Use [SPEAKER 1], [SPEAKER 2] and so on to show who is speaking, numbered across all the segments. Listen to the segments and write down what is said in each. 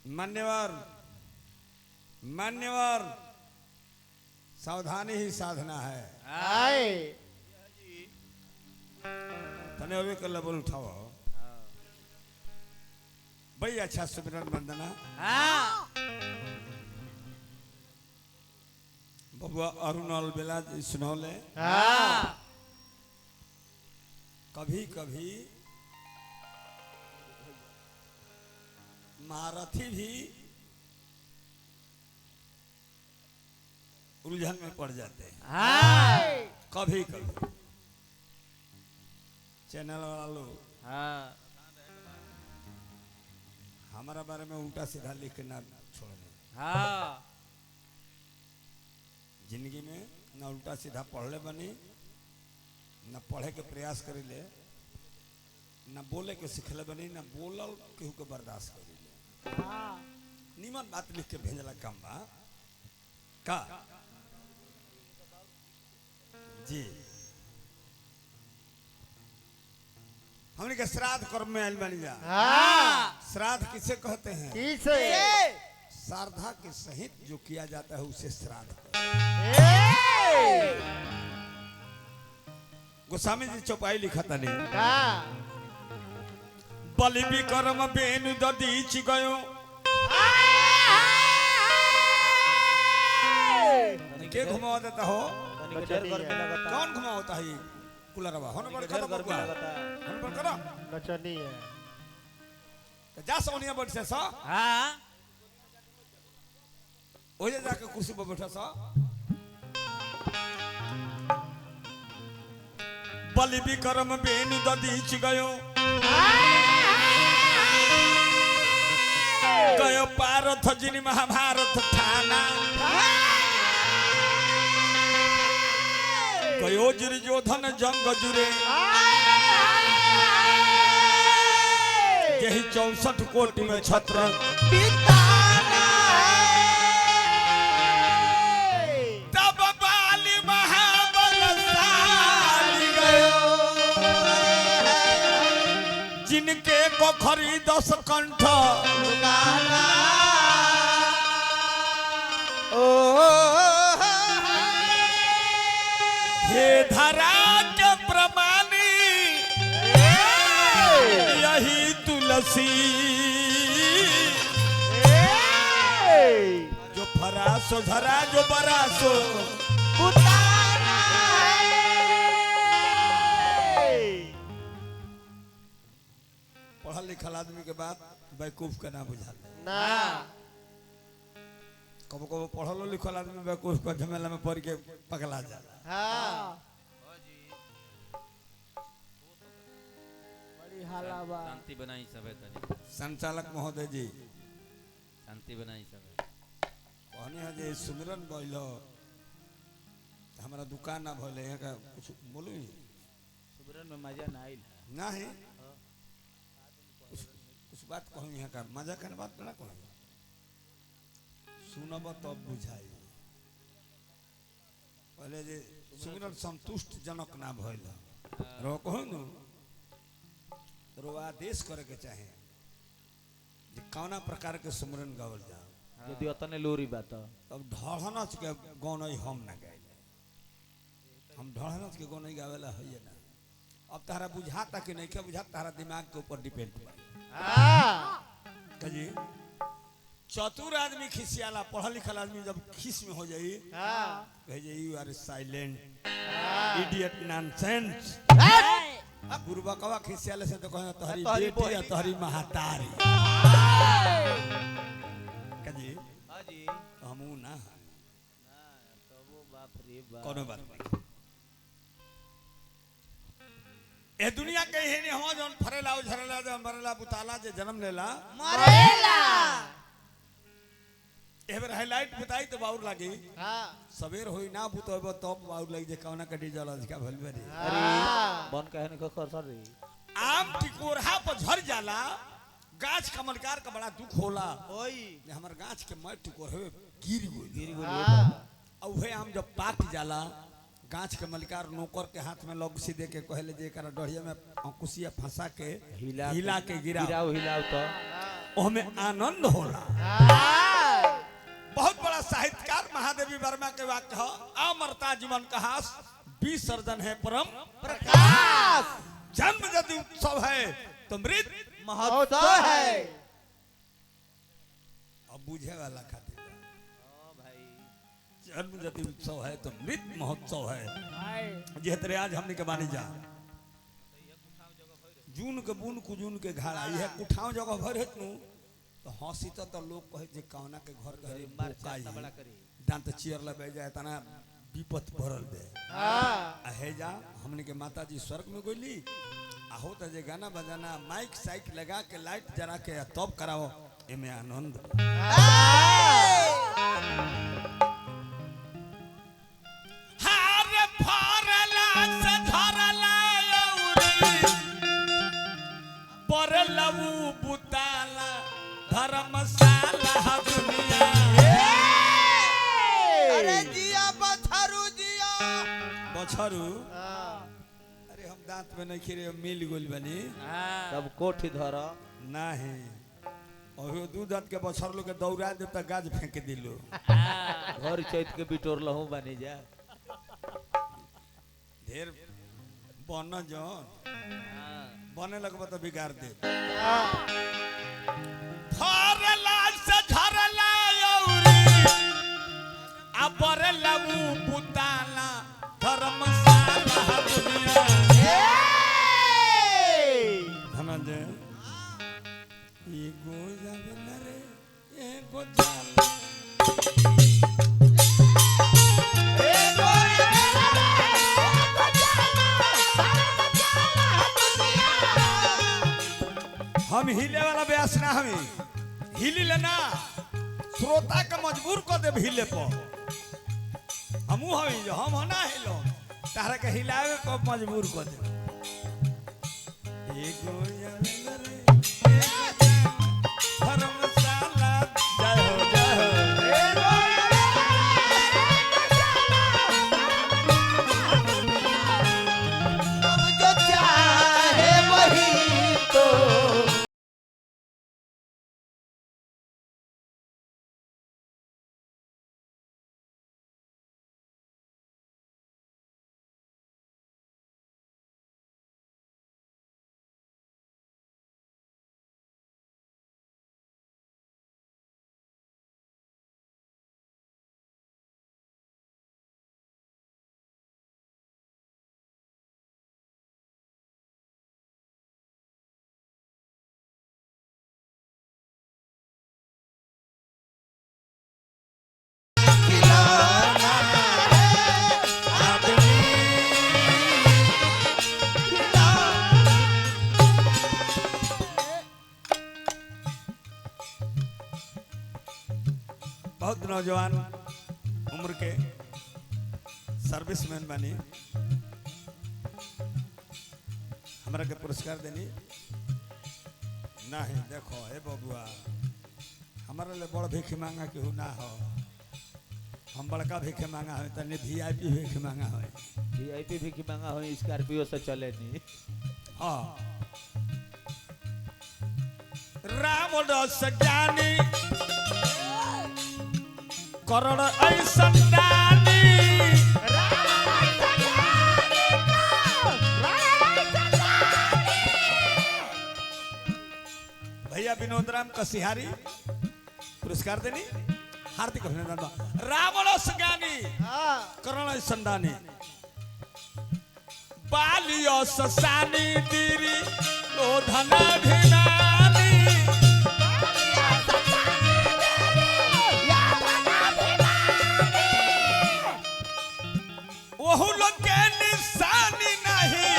[SPEAKER 1] मान्यवर मान्यवर सावधानी ही साधना है।
[SPEAKER 2] आए
[SPEAKER 1] तने अभी कल बोल उठाओ बड़ी अच्छा सुमिरन वंदना बबुआ अरुणल बेला सुनौले कभी कभी महारथी भी उलझन में पड़ जाते हैं कभी कभी चैनल वाला लोग हमारा बारे में उल्टा सीधा लिख के ना छोड़ने जिंदगी में ना उल्टा सीधा पढ़ले बनी ना पढ़े के प्रयास करे ले ना बोले के सिखले बनी ना बोलल केहू के बर्दाश्त करे ले निमन बात लिख के भेजला काम बा का जी हमने के श्राद्ध कर्म में आइल बनी जा श्राद्ध किसे कहते हैं
[SPEAKER 2] किसे
[SPEAKER 1] श्राद्धा के सहित जो किया जाता है उसे श्राद्ध गोस्वामी जी चौपाई लिखा था नहीं बलि विक्रम बेनु ददीच गयो के घुमावा देता हो कौन घुमावता है कुलरवा होने पर करो बबुआ होने पर करो
[SPEAKER 2] नचनी है
[SPEAKER 1] तो जा सोनिया बैठ से सा ओजे जाके कुर्सी पर बैठा सा बलि विक्रम बेनु ददीच गयो गयो पारथ जिन महाभारत ठाना गयो दुर्योधन जंग जुरे यही 64 कोटि में छत्र तब बाली महाबलशाली गयो जिनके बखरी 10 कंठ हे धरा के प्रमाणी यही तुलसी जो फरासो धरा जो बरासो पढ़ल लिखल आदमी के बात बेवकूफ के ना बुझा
[SPEAKER 2] ना
[SPEAKER 1] कबो कबो पढ़ल लिखल आदमी बेवकूफ का झमेला में पड़ के पगला जाला
[SPEAKER 2] बड़ी हाला बा
[SPEAKER 3] शांति बनाई सब तनी
[SPEAKER 1] संचालक महोदय जी
[SPEAKER 3] शांति बनाई सब
[SPEAKER 1] कहने है जे सुमिरन बोलो हमारा दुकान ना भले यहाँ का कुछ बोलू
[SPEAKER 3] सुबरन में मजा ना आइल
[SPEAKER 1] ना है कुछ बात कहूँ यहाँ का मजा करने बात ना कहूँ सुनब तब बुझाई पहले जे सुमिरन संतुष्ट जनक ना भइल रो कहूँ न रो आदेश करे के चाहे जे कौना प्रकार के सुमिरन गावल जाओ
[SPEAKER 3] यदि अतने लोरी बात
[SPEAKER 1] तब ढड़नच के गौनई हम ना गाइले हम ढड़नच के गौनई गावेला है ना अब तारा बुझाता कि नहीं के बुझाता तारा दिमाग के ऊपर डिपेंड कजी चतुर आदमी खिसियाला पढ़ल लिखल आदमी जब खिस में हो जाई कहे you are silent idiot nonsense बुरबकवा खिसियाले से तो कहे तोहरी बेटी या तोहरी महातारी कजी
[SPEAKER 3] हां जी
[SPEAKER 1] हमू ना
[SPEAKER 3] तबो बाप रे बाप
[SPEAKER 1] कोनो बात नहीं ए दुनिया के हे ने हो जन फरेला झरेला जन मरेला बुताला जे जन्म लेला
[SPEAKER 2] मरेला
[SPEAKER 1] एबर हाईलाइट बताई तो बाउर लागी
[SPEAKER 2] हां
[SPEAKER 1] सवेर होई ना बुतोबो तब बाउर लगी जे कौना कटी जल का भलबे रे
[SPEAKER 3] अरे बन कहने को कर सर रे
[SPEAKER 1] आम टिकोरहा पर झर जाला गाछ कमलकार का बड़ा दुख होला
[SPEAKER 2] ओई
[SPEAKER 1] हमर गाछ के मैं टिकोरहे गिर
[SPEAKER 3] गिर
[SPEAKER 1] गई
[SPEAKER 3] गेल
[SPEAKER 1] और वह आम जब पाक जाला गाछ के मलिकार नौकर के हाथ में लग दे के कहले जे एकरा डढ़िया में अंकुशिया फंसा के हिला के गिराओ
[SPEAKER 3] हिलाओ तो
[SPEAKER 1] ओहमे आनंद होला। बहुत बड़ा साहित्यकार महादेवी वर्मा के वाक्य है, अमरता जीवन का हास विसर्जन है परम
[SPEAKER 2] प्रकाश।
[SPEAKER 1] जन्म यदि उत्सव है तो मृत्यु
[SPEAKER 2] महोत्सव है।
[SPEAKER 1] अब बुझे वाला खातिर
[SPEAKER 3] ओ भाई
[SPEAKER 1] जन्म यदि उत्सव है तो मृत्यु महोत्सव है।
[SPEAKER 2] हाय।
[SPEAKER 1] जेतरे आज हमने के मानी जा जून के बून कुजून के घाड़ा यह कुठाव जगह भर हेत नु तो हंसी तो लोग कहे जे कौना के घर के
[SPEAKER 3] मार
[SPEAKER 1] बोकाई
[SPEAKER 3] चाटा बड़ा करी
[SPEAKER 1] दांत चीर लबे जाए तना विपत भरल दे
[SPEAKER 2] हाँ।
[SPEAKER 1] है जा हमने के माता जी स्वर्ग में गोली आहो तो जे गाना बजाना माइक साइक लगा के लाइट जरा के तब कराओ एमे आनंद। हार फरला से धरला औरी परलऊ बुताला धर्मशाला दुनिया।
[SPEAKER 2] अरे जिया जिया
[SPEAKER 1] बछरू अरे हम दांत में नहीं खिरे मिल गोल बनी
[SPEAKER 3] तब कोठी धर
[SPEAKER 1] नहीं और दूध दांत के बछर लोग के दौड़ा दे तो गाज फेंक दिलो
[SPEAKER 3] घर चैत के बिटोर लहू बनी जा
[SPEAKER 1] ढेर बन जौन बने लगबा तो बिगाड़ दे। फरला से झरला औरी आ परलऊ बुताला धर्मशाला दुनिया। धनंजय एगो जावे न रे एगो जाला हम हिले वाला ब्यास ना हमी हिली लेना श्रोता के मजबूर कर दे हिले पर हमू हमी जो हम ना हिलो तारा के हिलावे को मजबूर कर दे। एगो जावे रे धर्मशाला जय हो जय हो।
[SPEAKER 2] अब जो चाहे वही तो
[SPEAKER 1] बहुत नौजवान उम्र के सर्विसमैन बनी हमरा के पुरस्कार देनी नहीं देखो हे बबुआ हमारा ले बड़ भीख मांगा केहू ना हो हम बड़का भीख मांगा है तने वीआईपी भीख मांगा है
[SPEAKER 3] वीआईपी भी की मांगा हो स्कॉर्पियो से चले नहीं
[SPEAKER 1] हाँ राम रस ज्ञानी करोड़ ऐसन दानी भैया विनोद राम कसिहारी पुरस्कार देनी हार्दिक अभिनंदन। रावण ज्ञानी करोड़ ऐसन दानी बालियो ससानी दीरी लोधन भिनानी ओहु लोग के निशानी नहीं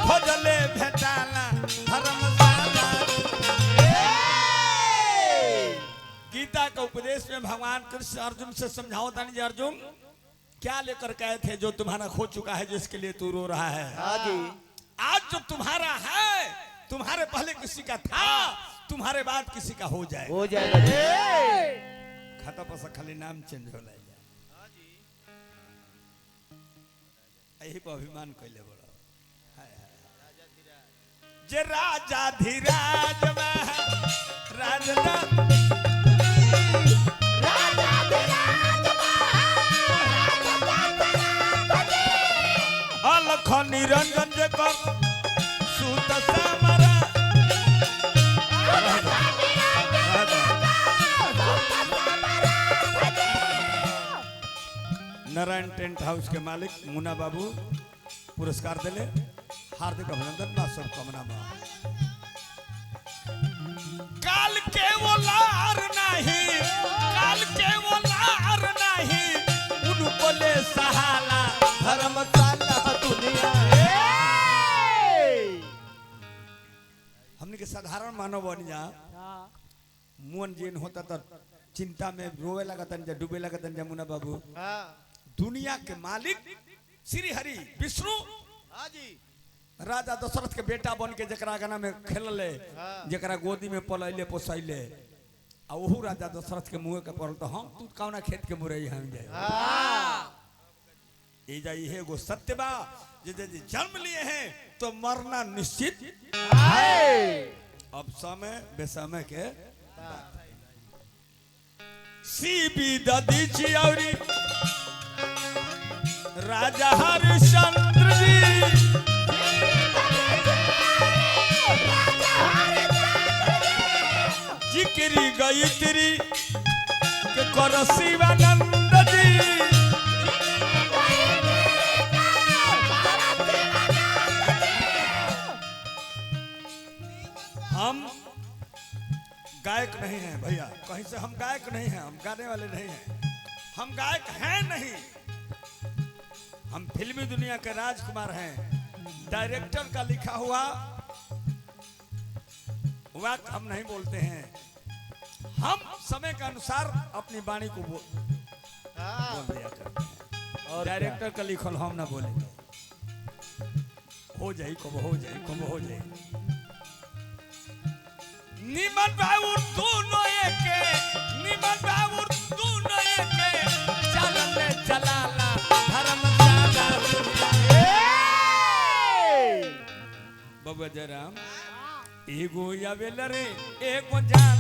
[SPEAKER 1] खोजले भेटाला धर्मशाला। गीता के उपदेश में भगवान कृष्ण अर्जुन से समझाओ था नहीं अर्जुन क्या लेकर के आए थे जो तुम्हारा खो चुका है जिसके लिए तू रो रहा है।
[SPEAKER 2] हाँ जी।
[SPEAKER 1] आज जो तुम्हारा है तुम्हारे पहले किसी का था तुम्हारे बाद किसी का हो
[SPEAKER 3] जाएगा जी।
[SPEAKER 1] खाता पसा खाली नाम चेंज हो जाए यही पर अभिमान कैले बड़ा जे राजा धीराज में राज टेंट हाउस के मालिक मुन्ना बाबू पुरस्कार दिले हार्दिक अभिनंदन बा शुभकामना बा काल के वो लार नहीं काल के वो लार नहीं उनको ले सहाला
[SPEAKER 2] धर्मशाला दुनिया
[SPEAKER 1] हमने के साधारण मानव बन जा मुन जीन होता तो चिंता में रोवे लगतन जा डूबे लगतन जा मुन्ना बाबू
[SPEAKER 2] हाँ
[SPEAKER 1] दुनिया के मालिक श्री हरि विष्णु
[SPEAKER 2] हाँ जी
[SPEAKER 1] राजा दशरथ के बेटा बन के जकरा गना में खेलले
[SPEAKER 2] हाँ।
[SPEAKER 1] जकरा गोदी में पलैले पोसैले आ ओहू राजा दशरथ के मुंह के पड़ल तो हम तू कौना खेत के मुरई हम जाए
[SPEAKER 2] हाँ
[SPEAKER 1] ए जा इहे एगो सत्य बा जे जन्म लिए हैं तो मरना निश्चित अब समय बेसमय के सीबी ददी चियौरी राजा हरिश्चंद्र जी जिक्री गई तेरी के कर शिवानंद जी हम गायक नहीं हैं भैया कहीं से हम गायक नहीं हैं हम गाने वाले नहीं हैं हम गायक हैं नहीं हम फिल्मी दुनिया के राजकुमार हैं डायरेक्टर का लिखा हुआ वाक्य हम नहीं बोलते हैं हम समय के अनुसार अपनी वाणी को बोल दिया करते हैं
[SPEAKER 3] और
[SPEAKER 1] डायरेक्टर का लिखल हम ना बोलेंगे हो जाए कब हो जाए कब हो जाए निमन बाबू दोनों एके निमन बाबू दोनों एके चलन ले चलाला धर्मशाला बाबा जयराम एगो आवेल रे एगो जान